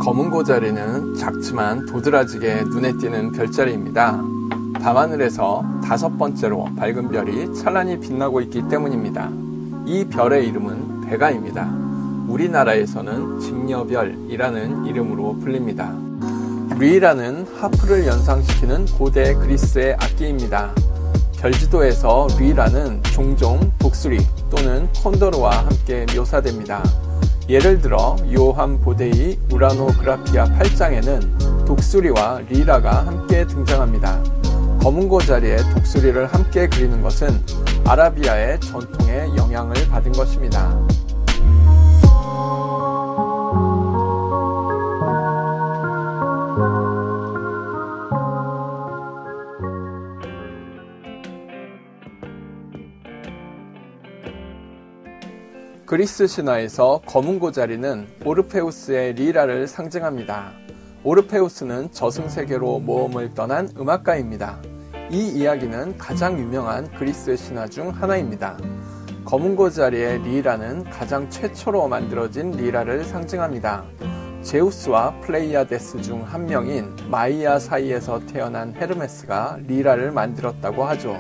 검은 고자리는 작지만 도드라지게 눈에 띄는 별자리입니다. 밤하늘에서 5번째로 밝은 별이 찬란히 빛나고 있기 때문입니다. 이 별의 이름은 베가입니다. 우리나라에서는 직녀별이라는 이름으로 불립니다. 리라는 하프를 연상시키는 고대 그리스의 악기입니다. 별지도에서 리라는 종종 독수리 또는 콘도르와 함께 묘사됩니다. 예를 들어 요한 보데이 우라노그라피아 8장에는 독수리와 리라가 함께 등장합니다. 검은 고자리에 독수리를 함께 그리는 것은 아라비아의 전통에 영향을 받은 것입니다. 그리스 신화에서 검은 고자리는 오르페우스의 리라를 상징합니다. 오르페우스는 저승세계로 모험을 떠난 음악가입니다. 이 이야기는 가장 유명한 그리스 신화 중 하나입니다. 검은 고자리의 리라는 가장 최초로 만들어진 리라를 상징합니다. 제우스와 플레이아데스 중 한 명인 마이아 사이에서 태어난 헤르메스가 리라를 만들었다고 하죠.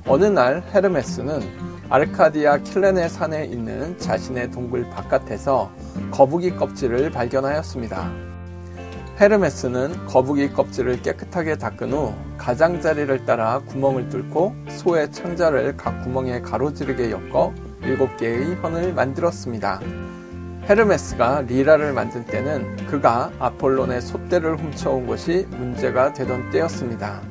어느 날 헤르메스는 아르카디아 킬레네 산에 있는 자신의 동굴 바깥에서 거북이 껍질을 발견하였습니다. 헤르메스는 거북이 껍질을 깨끗하게 닦은 후 가장자리를 따라 구멍을 뚫고 소의 창자를 각 구멍에 가로지르게 엮어 7개의 현을 만들었습니다. 헤르메스가 리라를 만든 때는 그가 아폴론의 솥대를 훔쳐온 것이 문제가 되던 때였습니다.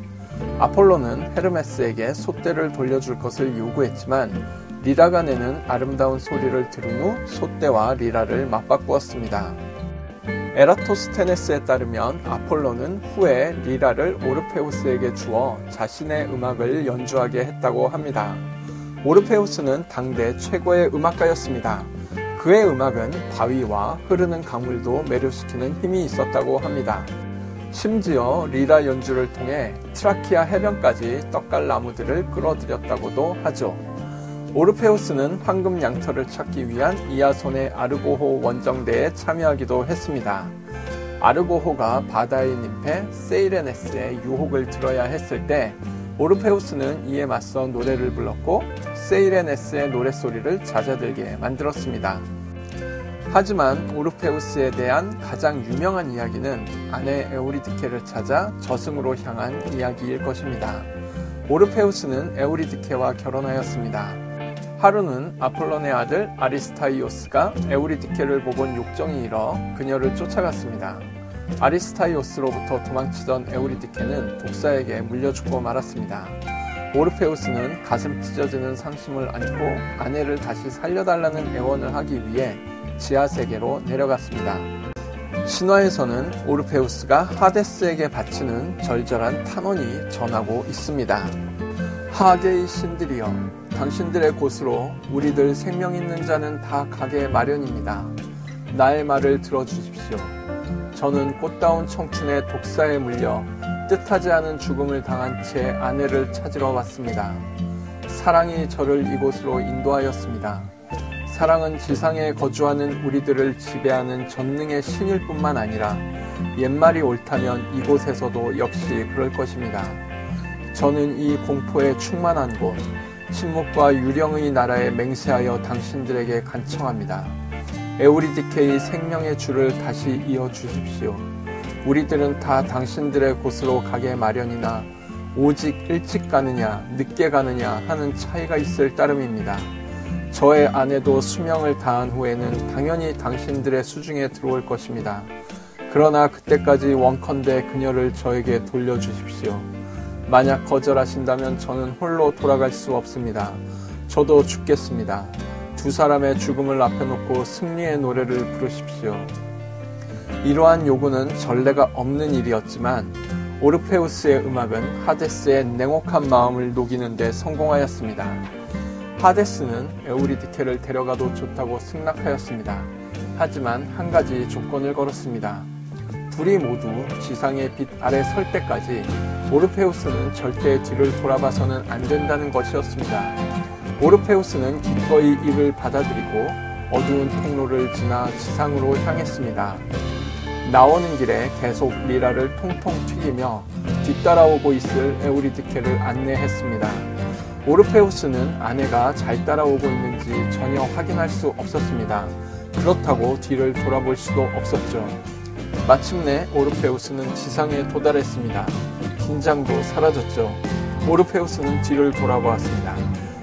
아폴로는 헤르메스에게 솥대를 돌려줄 것을 요구했지만 리라가 내는 아름다운 소리를 들은 후 솥대와 리라를 맞바꾸었습니다. 에라토스테네스에 따르면 아폴로는 후에 리라를 오르페우스에게 주어 자신의 음악을 연주하게 했다고 합니다. 오르페우스는 당대 최고의 음악가였습니다. 그의 음악은 바위와 흐르는 강물도 매료시키는 힘이 있었다고 합니다. 심지어 리라 연주를 통해 트라키아 해변까지 떡갈 나무들을 끌어들였다고도 하죠. 오르페우스는 황금 양털을 찾기 위한 이아손의 아르고호 원정대에 참여하기도 했습니다. 아르고호가 바다의 님페 세이레네스의 유혹을 들어야 했을 때 오르페우스는 이에 맞서 노래를 불렀고 세이레네스의 노랫소리를 잦아들게 만들었습니다. 하지만 오르페우스에 대한 가장 유명한 이야기는 아내 에우리디케를 찾아 저승으로 향한 이야기일 것입니다. 오르페우스는 에우리디케와 결혼하였습니다. 하루는 아폴론의 아들 아리스타이오스가 에우리디케를 보곤 욕정이 일어 그녀를 쫓아갔습니다. 아리스타이오스로부터 도망치던 에우리디케는 독사에게 물려 죽고 말았습니다. 오르페우스는 가슴 찢어지는 상심을 안고 아내를 다시 살려달라는 애원을 하기 위해 지하세계로 내려갔습니다. 신화에서는 오르페우스가 하데스에게 바치는 절절한 탄원이 전하고 있습니다. 하계의 신들이여, 당신들의 곳으로 우리들 생명 있는 자는 다 가게 마련입니다. 나의 말을 들어주십시오. 저는 꽃다운 청춘의 독사에 물려 뜻하지 않은 죽음을 당한 제 아내를 찾으러 왔습니다. 사랑이 저를 이곳으로 인도하였습니다. 사랑은 지상에 거주하는 우리들을 지배하는 전능의 신일 뿐만 아니라 옛말이 옳다면 이곳에서도 역시 그럴 것입니다. 저는 이 공포에 충만한 곳, 침묵과 유령의 나라에 맹세하여 당신들에게 간청합니다. 에우리디케의 생명의 줄을 다시 이어주십시오. 우리들은 다 당신들의 곳으로 가게 마련이나 오직 일찍 가느냐 늦게 가느냐 하는 차이가 있을 따름입니다. 저의 아내도 수명을 다한 후에는 당연히 당신들의 수중에 들어올 것입니다. 그러나 그때까지 원컨대 그녀를 저에게 돌려주십시오. 만약 거절하신다면 저는 홀로 돌아갈 수 없습니다. 저도 죽겠습니다. 두 사람의 죽음을 앞에 놓고 승리의 노래를 부르십시오. 이러한 요구는 전례가 없는 일이었지만 오르페우스의 음악은 하데스의 냉혹한 마음을 녹이는 데 성공하였습니다. 하데스는 에우리디케를 데려가도 좋다고 승낙하였습니다. 하지만 한 가지 조건을 걸었습니다. 둘이 모두 지상의 빛 아래 설 때까지 오르페우스는 절대 뒤를 돌아봐서는 안 된다는 것이었습니다. 오르페우스는 기꺼이 이를 받아들이고 어두운 통로를 지나 지상으로 향했습니다. 나오는 길에 계속 리라를 통통 튀기며 뒤따라오고 있을 에우리디케를 안내했습니다. 오르페우스는 아내가 잘 따라오고 있는지 전혀 확인할 수 없었습니다. 그렇다고 뒤를 돌아볼 수도 없었죠. 마침내 오르페우스는 지상에 도달했습니다. 긴장도 사라졌죠. 오르페우스는 뒤를 돌아보았습니다.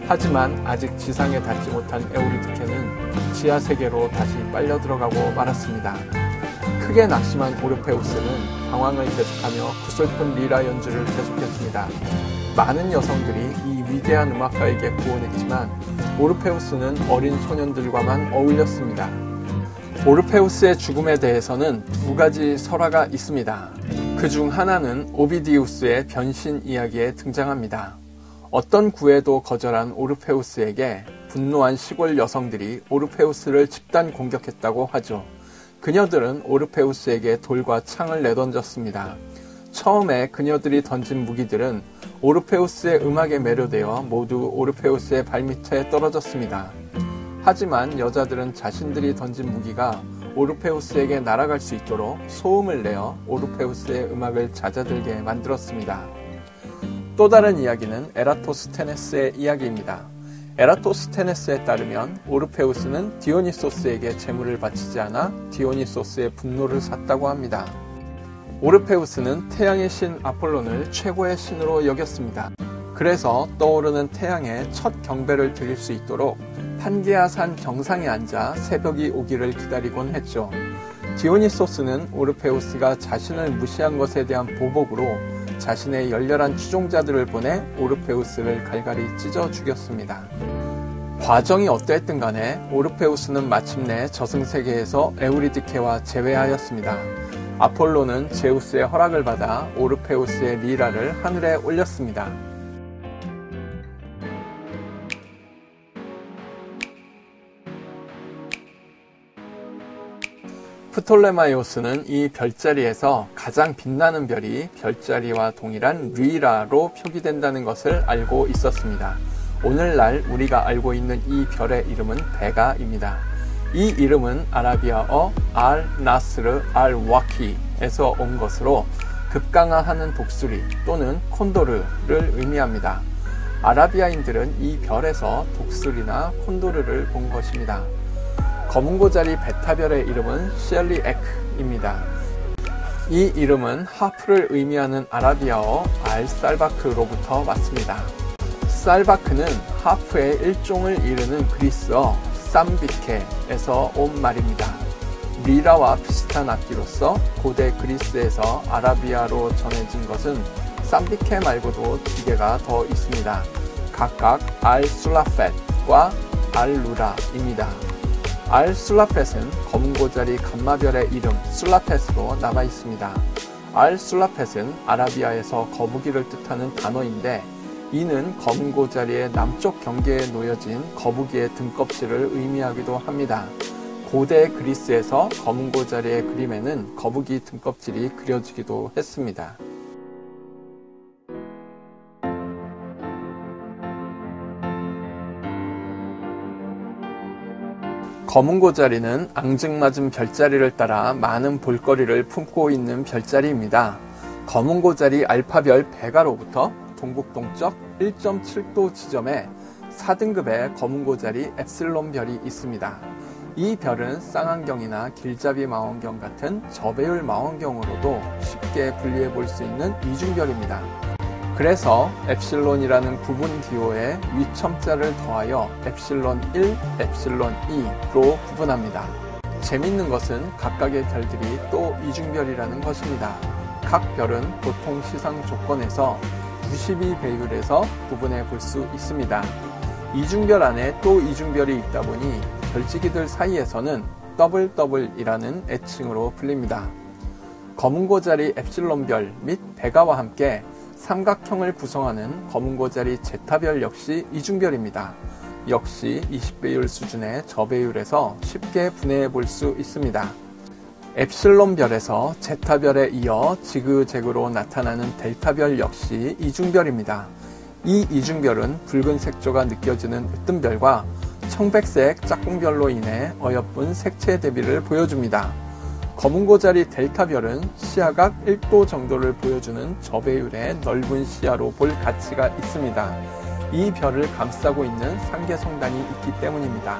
하지만 아직 지상에 닿지 못한 에우리디케는 지하 세계로 다시 빨려 들어가고 말았습니다. 크게 낙심한 오르페우스는 방황을 계속하며 구슬픈 리라 연주를 계속했습니다. 많은 여성들이 이 위대한 음악가에게 구원했지만 오르페우스는 어린 소년들과만 어울렸습니다. 오르페우스의 죽음에 대해서는 두 가지 설화가 있습니다. 그중 하나는 오비디우스의 변신 이야기에 등장합니다. 어떤 구애도 거절한 오르페우스에게 분노한 시골 여성들이 오르페우스를 집단 공격했다고 하죠. 그녀들은 오르페우스에게 돌과 창을 내던졌습니다. 처음에 그녀들이 던진 무기들은 오르페우스의 음악에 매료되어 모두 오르페우스의 발밑에 떨어졌습니다. 하지만 여자들은 자신들이 던진 무기가 오르페우스에게 날아갈 수 있도록 소음을 내어 오르페우스의 음악을 잦아들게 만들었습니다. 또 다른 이야기는 에라토스테네스의 이야기입니다. 에라토스테네스에 따르면 오르페우스는 디오니소스에게 제물을 바치지 않아 디오니소스의 분노를 샀다고 합니다. 오르페우스는 태양의 신 아폴론을 최고의 신으로 여겼습니다. 그래서 떠오르는 태양에 첫 경배를 드릴 수 있도록 판게아산 정상에 앉아 새벽이 오기를 기다리곤 했죠. 디오니소스는 오르페우스가 자신을 무시한 것에 대한 보복으로 자신의 열렬한 추종자들을 보내 오르페우스를 갈갈이 찢어 죽였습니다. 과정이 어떠했든 간에 오르페우스는 마침내 저승세계에서 에우리디케와 재회하였습니다. 아폴로는 제우스의 허락을 받아 오르페우스의 리라를 하늘에 올렸습니다. 프톨레마이오스는 이 별자리에서 가장 빛나는 별이 별자리와 동일한 리라로 표기된다는 것을 알고 있었습니다. 오늘날 우리가 알고 있는 이 별의 이름은 베가입니다. 이 이름은 아라비아어 알-나스르 알-와키에서 온 것으로 급강하하는 독수리 또는 콘도르를 의미합니다. 아라비아인들은 이 별에서 독수리나 콘도르를 본 것입니다. 검은고자리 베타별의 이름은 셸리에크입니다. 이 이름은 하프를 의미하는 아라비아어 알살바크로부터 왔습니다. 살바크는 하프의 일종을 이르는 그리스어 쌈비케에서 온 말입니다. 리라와 비슷한 악기로서 고대 그리스에서 아라비아로 전해진 것은 쌈비케 말고도 두 개가 더 있습니다. 각각 알술라펫과 알루라입니다. 알술라펫은 검은고자리 감마별의 이름 술라펫으로 남아 있습니다. 알술라펫은 아라비아에서 거북이를 뜻하는 단어인데 이는 검은고자리의 남쪽 경계에 놓여진 거북이의 등껍질을 의미하기도 합니다. 고대 그리스에서 검은고자리의 그림에는 거북이 등껍질이 그려지기도 했습니다. 검은고자리는 앙증맞은 별자리를 따라 많은 볼거리를 품고 있는 별자리입니다. 검은고자리 알파별 베가로부터 동북동쪽 1.7도 지점에 4등급의 검은고자리 엡실론 별이 있습니다. 이 별은 쌍안경이나 길잡이 망원경 같은 저배율 망원경으로도 쉽게 분리해 볼 수 있는 이중별입니다. 그래서 엡실론이라는 구분 기호에 위첨자를 더하여 엡실론 1, 엡실론 2로 구분합니다. 재밌는 것은 각각의 별들이 또 이중별이라는 것입니다. 각 별은 보통 시상 조건에서 92배율에서 구분해 볼 수 있습니다. 이중별 안에 또 이중별이 있다 보니 별지기들 사이에서는 더블이라는 애칭으로 불립니다. 검은고자리 엡실론별 및 베가와 함께 삼각형을 구성하는 검은고자리 제타별 역시 이중별입니다. 역시 20배율 수준의 저배율에서 쉽게 분해해 볼 수 있습니다. 엡실론별에서 제타별에 이어 지그재그로 나타나는 델타별 역시 이중별입니다. 이 이중별은 붉은 색조가 느껴지는 으뜸별과 청백색 짝꿍별로 인해 어여쁜 색채 대비를 보여줍니다. 검은고자리 델타별은 시야각 1도 정도를 보여주는 저배율의 넓은 시야로 볼 가치가 있습니다. 이 별을 감싸고 있는 상계성단이 있기 때문입니다.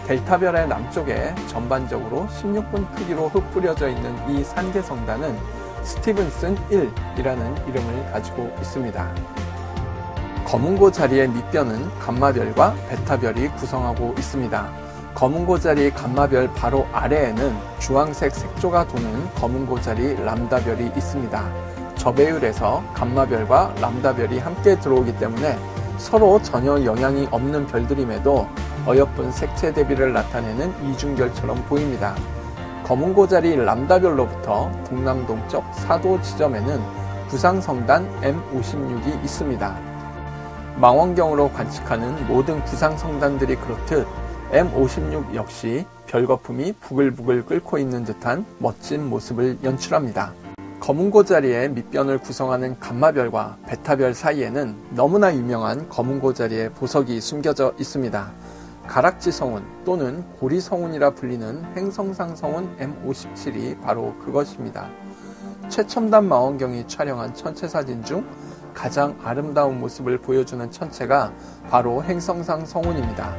델타별의 남쪽에 전반적으로 16분 크기로 흩뿌려져 있는 이 상계성단은 스티븐슨 1이라는 이름을 가지고 있습니다. 검은고자리의 밑변은 감마별과 베타별이 구성하고 있습니다. 검은고자리 감마별 바로 아래에는 주황색 색조가 도는 검은고자리 람다별이 있습니다. 저배율에서 감마별과 람다별이 함께 들어오기 때문에 서로 전혀 영향이 없는 별들임에도 어여쁜 색채 대비를 나타내는 이중별처럼 보입니다. 검은고자리 람다별로부터 동남동쪽 4도 지점에는 구상성단 M56이 있습니다. 망원경으로 관측하는 모든 구상성단들이 그렇듯 M56 역시 별거품이 부글부글 끓고 있는 듯한 멋진 모습을 연출합니다. 검은고자리의 밑변을 구성하는 감마별과 베타별 사이에는 너무나 유명한 검은고자리의 보석이 숨겨져 있습니다. 가락지성운 또는 고리성운이라 불리는 행성상 성운 M57이 바로 그것입니다. 최첨단 망원경이 촬영한 천체 사진 중 가장 아름다운 모습을 보여주는 천체가 바로 행성상 성운입니다.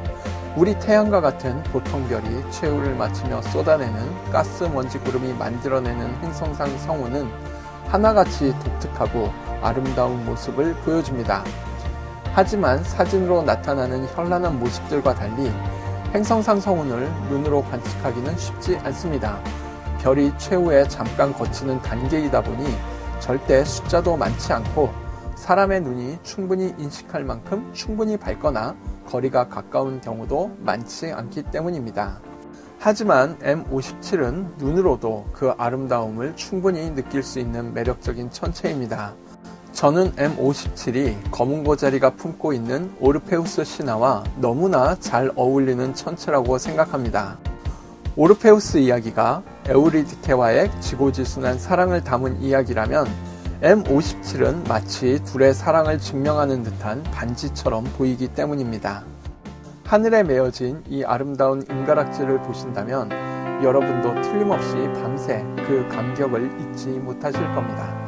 우리 태양과 같은 보통 별이 최후를 마치며 쏟아내는 가스 먼지 구름이 만들어내는 행성상 성운은 하나같이 독특하고 아름다운 모습을 보여줍니다. 하지만 사진으로 나타나는 현란한 모습들과 달리 행성상 성운을 눈으로 관측하기는 쉽지 않습니다. 별이 최후에 잠깐 거치는 단계이다 보니 절대 숫자도 많지 않고 사람의 눈이 충분히 인식할 만큼 충분히 밝거나 거리가 가까운 경우도 많지 않기 때문입니다. 하지만 M57은 눈으로도 그 아름다움을 충분히 느낄 수 있는 매력적인 천체입니다. 저는 M57이 검은고자리가 품고 있는 오르페우스 신화와 너무나 잘 어울리는 천체라고 생각합니다. 오르페우스 이야기가 에우리디케와의 지고지순한 사랑을 담은 이야기라면 M57은 마치 둘의 사랑을 증명하는 듯한 반지처럼 보이기 때문입니다. 하늘에 메어진 이 아름다운 은가락지를 보신다면 여러분도 틀림없이 밤새 그 감격을 잊지 못하실 겁니다.